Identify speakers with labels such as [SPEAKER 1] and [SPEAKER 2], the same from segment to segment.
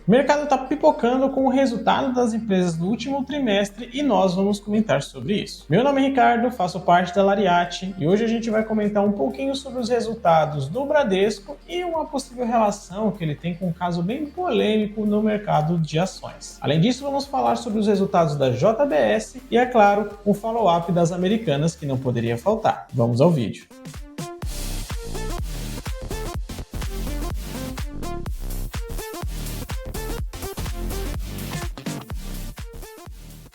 [SPEAKER 1] O mercado está pipocando com o resultado das empresas do último trimestre e nós vamos comentar sobre isso. Meu nome é Ricardo, faço parte da Lariate e hoje a gente vai comentar um pouquinho sobre os resultados do Bradesco e uma possível relação que ele tem com um caso bem polêmico no mercado de ações. Além disso, vamos falar sobre os resultados da JBS e, é claro, um follow-up das Americanas que não poderia faltar. Vamos ao vídeo.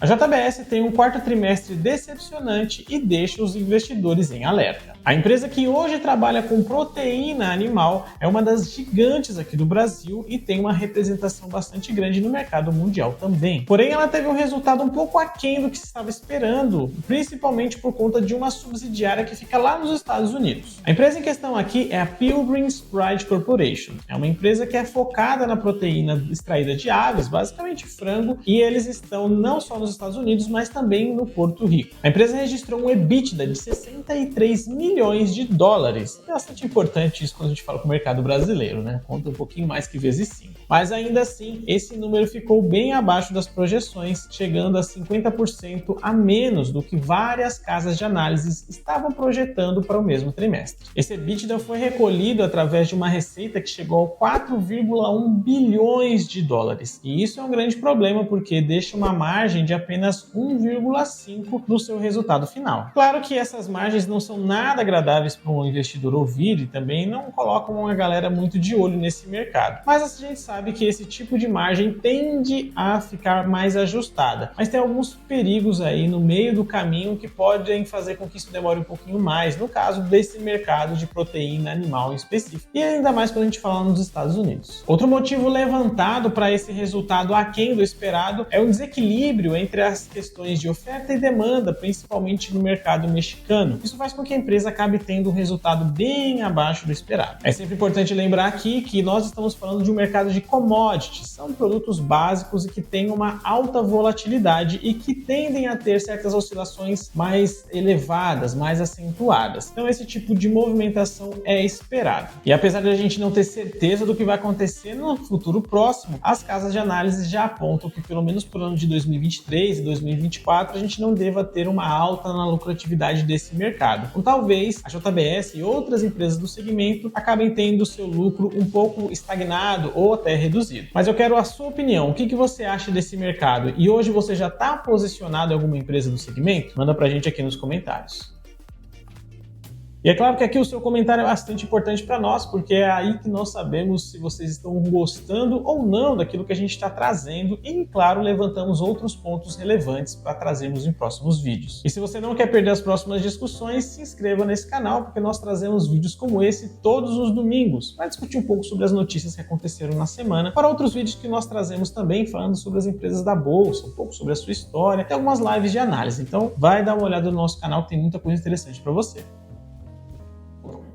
[SPEAKER 1] A JBS tem um quarto trimestre decepcionante e deixa os investidores em alerta. A empresa que hoje trabalha com proteína animal é uma das gigantes aqui do Brasil e tem uma representação bastante grande no mercado mundial também. Porém, ela teve um resultado um pouco aquém do que se estava esperando, principalmente por conta de uma subsidiária que fica lá nos Estados Unidos. A empresa em questão aqui é a Pilgrim's Pride Corporation. É uma empresa que é focada na proteína extraída de aves, basicamente frango, e eles estão não só nos Estados Unidos, mas também no Porto Rico. A empresa registrou um EBITDA de 63 milhões de dólares. É bastante importante isso quando a gente fala com o mercado brasileiro, né? Conta um pouquinho mais que vezes 5. Mas ainda assim, esse número ficou bem abaixo das projeções, chegando a 50% a menos do que várias casas de análises estavam projetando para o mesmo trimestre. Esse EBITDA foi recolhido através de uma receita que chegou a 4,1 bilhões de dólares. E isso é um grande problema porque deixa uma margem de apenas 1,5 no seu resultado final. Claro que essas margens não são nada agradáveis para um investidor ouvir e também não colocam a galera muito de olho nesse mercado. Mas a gente sabe que esse tipo de margem tende a ficar mais ajustada. Mas tem alguns perigos aí no meio do caminho que podem fazer com que isso demore um pouquinho mais, no caso desse mercado de proteína animal em específico. E ainda mais quando a gente fala nos Estados Unidos. Outro motivo levantado para esse resultado aquém do esperado é o desequilíbrio entre as questões de oferta e demanda, principalmente no mercado mexicano. Isso faz com que a empresa acabe tendo um resultado bem abaixo do esperado. É sempre importante lembrar aqui que nós estamos falando de um mercado de commodities, são produtos básicos e que têm uma alta volatilidade e que tendem a ter certas oscilações mais elevadas, mais acentuadas. Então esse tipo de movimentação é esperado. E apesar de a gente não ter certeza do que vai acontecer no futuro próximo, as casas de análise já apontam que pelo menos por ano de 2023 e 2024 a gente não deva ter uma alta na lucratividade desse mercado. Então talvez a JBS e outras empresas do segmento acabem tendo seu lucro um pouco estagnado ou até reduzido. Mas eu quero a sua opinião. O que você acha desse mercado? E hoje você já está posicionado em alguma empresa do segmento? Manda pra gente aqui nos comentários. E é claro que aqui o seu comentário é bastante importante para nós, porque é aí que nós sabemos se vocês estão gostando ou não daquilo que a gente está trazendo e, claro, levantamos outros pontos relevantes para trazermos em próximos vídeos. E se você não quer perder as próximas discussões, se inscreva nesse canal, porque nós trazemos vídeos como esse todos os domingos, para discutir um pouco sobre as notícias que aconteceram na semana, para outros vídeos que nós trazemos também falando sobre as empresas da Bolsa, um pouco sobre a sua história, tem algumas lives de análise. Então, vai dar uma olhada no nosso canal que tem muita coisa interessante para você.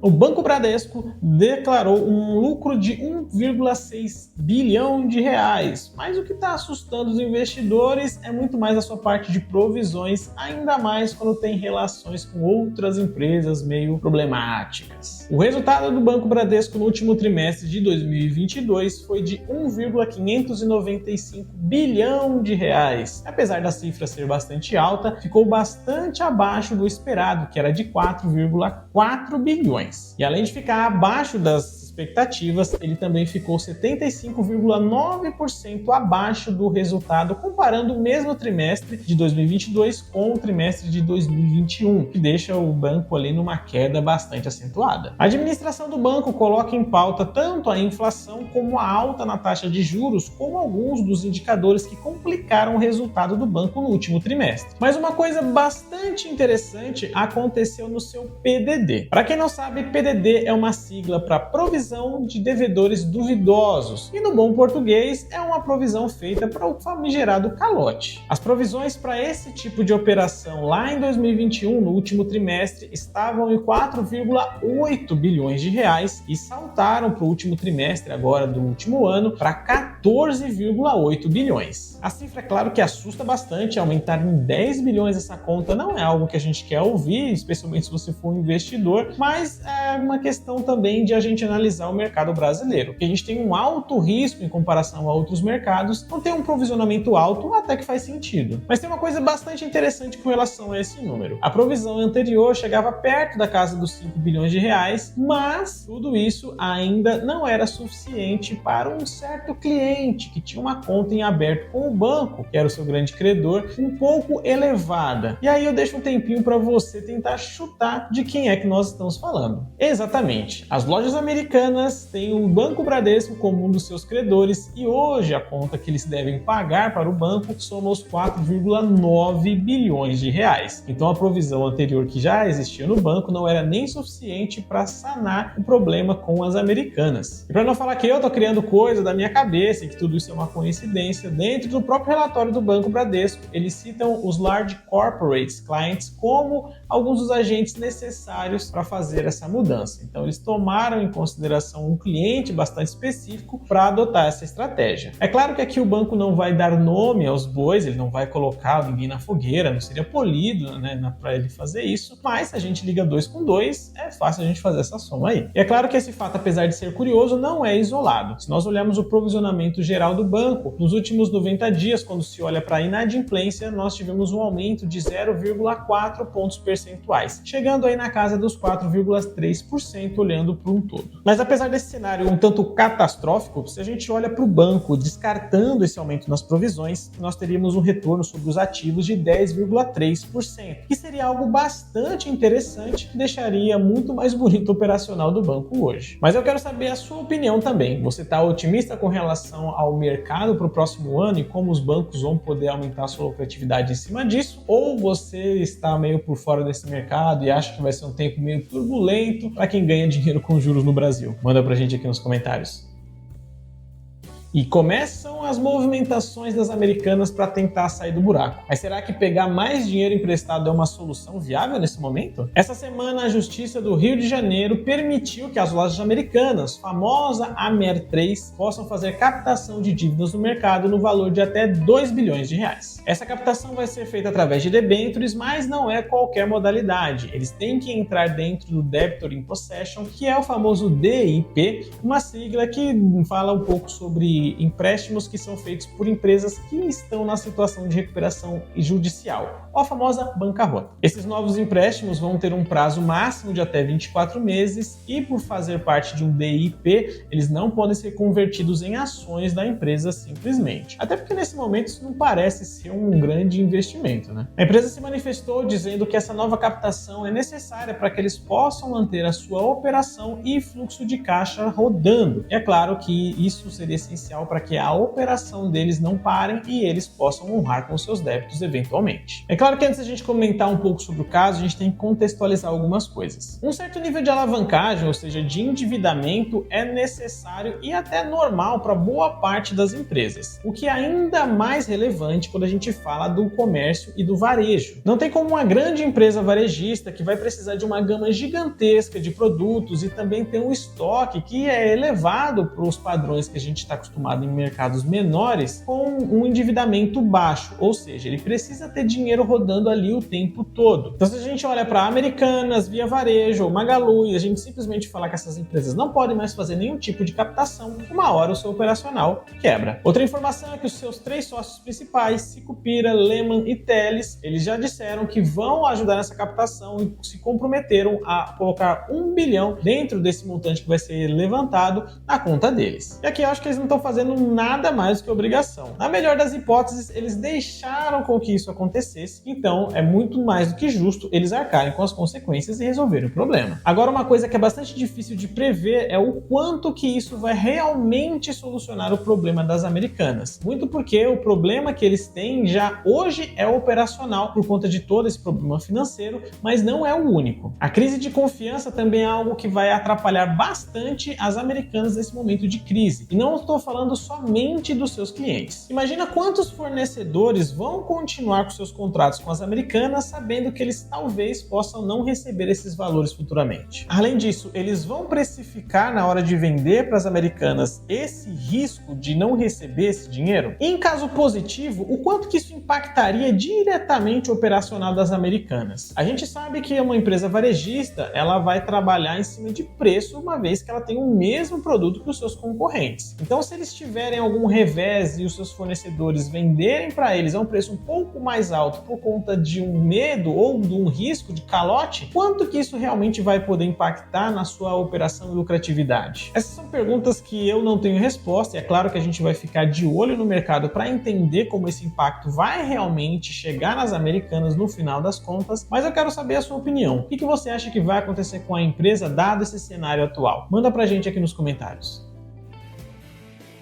[SPEAKER 1] O Banco Bradesco declarou um lucro de 1,6 bilhão de reais, mas o que está assustando os investidores é muito mais a sua parte de provisões, ainda mais quando tem relações com outras empresas meio problemáticas. O resultado do Banco Bradesco no último trimestre de 2022 foi de 1,595 bilhão de reais. Apesar da cifra ser bastante alta, ficou bastante abaixo do esperado, que era de 4,4 bilhões. E além de ficar abaixo das expectativas, ele também ficou 75,9% abaixo do resultado, comparando o mesmo trimestre de 2022 com o trimestre de 2021, que deixa o banco ali numa queda bastante acentuada. A administração do banco coloca em pauta tanto a inflação como a alta na taxa de juros, como alguns dos indicadores que complicaram o resultado do banco no último trimestre. Mas uma coisa bastante interessante aconteceu no seu PDD. Para quem não sabe, PDD é uma sigla para provisão de devedores duvidosos e no bom português é uma provisão feita para o famigerado calote. As provisões para esse tipo de operação lá em 2021, no último trimestre, estavam em 4,8 bilhões de reais e saltaram para o último trimestre agora do último ano para 14,8 bilhões. A cifra, é claro que assusta bastante, aumentar em 10 bilhões essa conta não é algo que a gente quer ouvir, especialmente se você for um investidor, mas é uma questão também de a gente analisar o mercado brasileiro, porque a gente tem um alto risco em comparação a outros mercados, não tem um provisionamento alto, até que faz sentido. Mas tem uma coisa bastante interessante com relação a esse número. A provisão anterior chegava perto da casa dos 5 bilhões de reais, mas tudo isso ainda não era suficiente para um certo cliente que tinha uma conta em aberto com o banco, que era o seu grande credor, um pouco elevada. E aí eu deixo um tempinho para você tentar chutar de quem é que nós estamos falando. Exatamente, as lojas americanas têm o Banco Bradesco como um dos seus credores e hoje a conta que eles devem pagar para o banco soma os 4,9 bilhões de reais. Então a provisão anterior que já existia no banco não era nem suficiente para sanar o problema com as americanas. E para não falar que eu tô criando coisa da minha cabeça e que tudo isso é uma coincidência, dentro do próprio relatório do Banco Bradesco, eles citam os large corporates clients como alguns dos agentes necessários para fazer essa mudança. Então eles tomaram em consideração um cliente bastante específico para adotar essa estratégia. É claro que aqui o banco não vai dar nome aos bois, ele não vai colocar ninguém na fogueira, não seria polido, né, para ele fazer isso, mas se a gente liga 2 com 2, é fácil a gente fazer essa soma aí. E é claro que esse fato, apesar de ser curioso, não é isolado. Se nós olharmos o provisionamento geral do banco, nos últimos 90 dias, quando se olha para a inadimplência, nós tivemos um aumento de 0,4 pontos percentuais, chegando aí na casa dos 4,3% olhando para um todo. Mas apesar desse cenário um tanto catastrófico, se a gente olha para o banco descartando esse aumento nas provisões, nós teríamos um retorno sobre os ativos de 10,3%, que seria algo bastante interessante, que deixaria muito mais bonito o operacional do banco hoje. Mas eu quero saber a sua opinião também. Você está otimista com relação ao mercado para o próximo ano e como os bancos vão poder aumentar a sua lucratividade em cima disso? Ou você está meio por fora desse mercado e acha que vai ser um tempo meio turbulento para quem ganha dinheiro com juros no Brasil? Manda pra gente aqui nos comentários. E começam as movimentações das americanas para tentar sair do buraco. Mas será que pegar mais dinheiro emprestado é uma solução viável nesse momento? Essa semana, a Justiça do Rio de Janeiro permitiu que as lojas americanas, famosa AMER3, possam fazer captação de dívidas no mercado no valor de até 2 bilhões de reais. Essa captação vai ser feita através de debêntures, mas não é qualquer modalidade. Eles têm que entrar dentro do Debtor in Possession, que é o famoso DIP, uma sigla que fala um pouco sobre empréstimos que são feitos por empresas que estão na situação de recuperação judicial, ou a famosa bancarrota. Esses novos empréstimos vão ter um prazo máximo de até 24 meses e, por fazer parte de um DIP, eles não podem ser convertidos em ações da empresa simplesmente. Até porque nesse momento isso não parece ser um grande investimento, né? A empresa se manifestou dizendo que essa nova captação é necessária para que eles possam manter a sua operação e fluxo de caixa rodando. E é claro que isso seria essencial para que a operação deles não parem e eles possam honrar com seus débitos eventualmente. É claro que antes da gente comentar um pouco sobre o caso, a gente tem que contextualizar algumas coisas. Um certo nível de alavancagem, ou seja, de endividamento, é necessário e até normal para boa parte das empresas, o que é ainda mais relevante quando a gente fala do comércio e do varejo. Não tem como uma grande empresa varejista que vai precisar de uma gama gigantesca de produtos e também ter um estoque que é elevado para os padrões que a gente está acostumado em mercados menores com um endividamento baixo, ou seja, ele precisa ter dinheiro rodando ali o tempo todo. Então, se a gente olha para Americanas, Via Varejo ou Magalu e a gente simplesmente falar que essas empresas não podem mais fazer nenhum tipo de captação, uma hora o seu operacional quebra. Outra informação é que os seus 3 sócios principais, Sicupira, Lehman e Teles, eles já disseram que vão ajudar nessa captação e se comprometeram a colocar 1 bilhão dentro desse montante que vai ser levantado na conta deles. E aqui eu acho que eles não estão fazendo nada mais do que obrigação. Na melhor das hipóteses, eles deixaram com que isso acontecesse, então é muito mais do que justo eles arcarem com as consequências e resolverem o problema. Agora, uma coisa que é bastante difícil de prever é o quanto que isso vai realmente solucionar o problema das americanas. Muito porque o problema que eles têm já hoje é operacional por conta de todo esse problema financeiro, mas não é o único. A crise de confiança também é algo que vai atrapalhar bastante as americanas nesse momento de crise. E não estou falando falando somente dos seus clientes. Imagina quantos fornecedores vão continuar com seus contratos com as americanas sabendo que eles talvez possam não receber esses valores futuramente. Além disso, eles vão precificar na hora de vender para as americanas esse risco de não receber esse dinheiro? E em caso positivo, o quanto que isso impactaria diretamente o operacional das americanas? A gente sabe que uma empresa varejista, ela vai trabalhar em cima de preço, uma vez que ela tem o mesmo produto que os seus concorrentes. Então, se eles tiverem algum revés e os seus fornecedores venderem para eles a um preço um pouco mais alto por conta de um medo ou de um risco de calote, quanto que isso realmente vai poder impactar na sua operação e lucratividade? Essas são perguntas que eu não tenho resposta, e é claro que a gente vai ficar de olho no mercado para entender como esse impacto vai realmente chegar nas americanas no final das contas, mas eu quero saber a sua opinião. O que você acha que vai acontecer com a empresa dado esse cenário atual? Manda pra gente aqui nos comentários.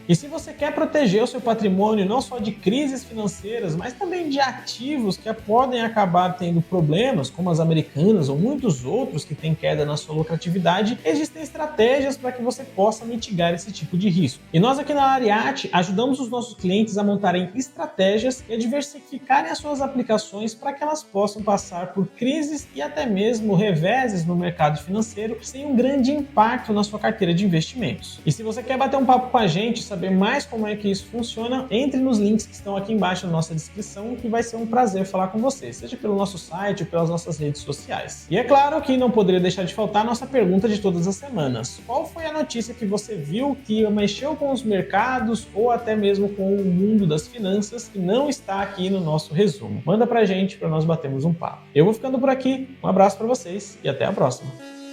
[SPEAKER 1] E se você quer proteger o seu patrimônio não só de crises financeiras, mas também de ativos que podem acabar tendo problemas, como as americanas ou muitos outros que têm queda na sua lucratividade, existem estratégias para que você possa mitigar esse tipo de risco. E nós aqui na Ariete ajudamos os nossos clientes a montarem estratégias e a diversificarem as suas aplicações para que elas possam passar por crises e até mesmo reveses no mercado financeiro sem um grande impacto na sua carteira de investimentos. E se você quer bater um papo com a gente, saber mais como é que isso funciona, entre nos links que estão aqui embaixo na nossa descrição, que vai ser um prazer falar com você, seja pelo nosso site ou pelas nossas redes sociais. E é claro que não poderia deixar de faltar a nossa pergunta de todas as semanas. Qual foi a notícia que você viu que mexeu com os mercados ou até mesmo com o mundo das finanças que não está aqui no nosso resumo? Manda pra gente para nós batermos um papo. Eu vou ficando por aqui, um abraço para vocês e até a próxima.